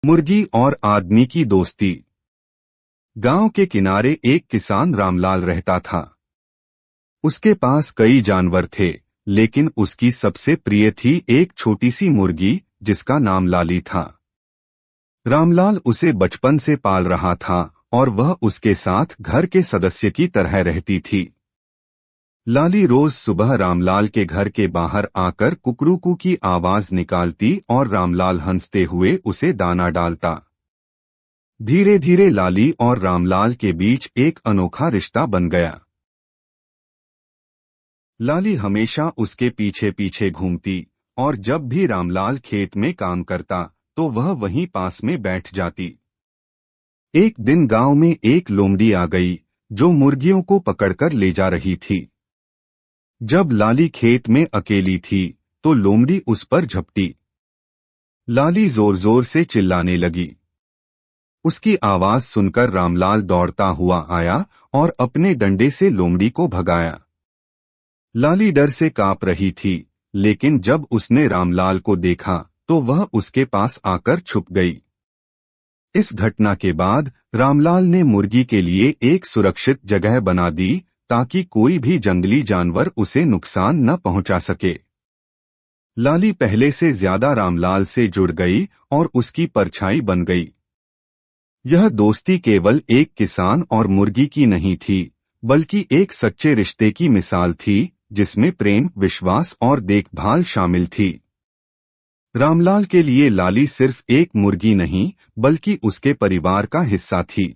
मुर्गी और आदमी की दोस्ती। गांव के किनारे एक किसान रामलाल रहता था। उसके पास कई जानवर थे, लेकिन उसकी सबसे प्रिय थी एक छोटी सी मुर्गी जिसका नाम लाली था। रामलाल उसे बचपन से पाल रहा था और वह उसके साथ घर के सदस्य की तरह रहती थी। लाली रोज सुबह रामलाल के घर के बाहर आकर कुकड़ूकू की आवाज निकालती और रामलाल हंसते हुए उसे दाना डालता। धीरे धीरे लाली और रामलाल के बीच एक अनोखा रिश्ता बन गया। लाली हमेशा उसके पीछे पीछे घूमती और जब भी रामलाल खेत में काम करता तो वह वहीं पास में बैठ जाती। एक दिन गांव में एक लोमड़ी आ गई जो मुर्गियों को पकड़कर ले जा रही थी। जब लाली खेत में अकेली थी तो लोमड़ी उस पर झपटी। लाली जोर जोर से चिल्लाने लगी। उसकी आवाज सुनकर रामलाल दौड़ता हुआ आया और अपने डंडे से लोमड़ी को भगाया। लाली डर से कांप रही थी, लेकिन जब उसने रामलाल को देखा तो वह उसके पास आकर छुप गई। इस घटना के बाद रामलाल ने मुर्गी के लिए एक सुरक्षित जगह बना दी ताकि कोई भी जंगली जानवर उसे नुकसान न पहुंचा सके। लाली पहले से ज्यादा रामलाल से जुड़ गई और उसकी परछाई बन गई। यह दोस्ती केवल एक किसान और मुर्गी की नहीं थी, बल्कि एक सच्चे रिश्ते की मिसाल थी जिसमें प्रेम, विश्वास और देखभाल शामिल थी। रामलाल के लिए लाली सिर्फ एक मुर्गी नहीं, बल्कि उसके परिवार का हिस्सा थी।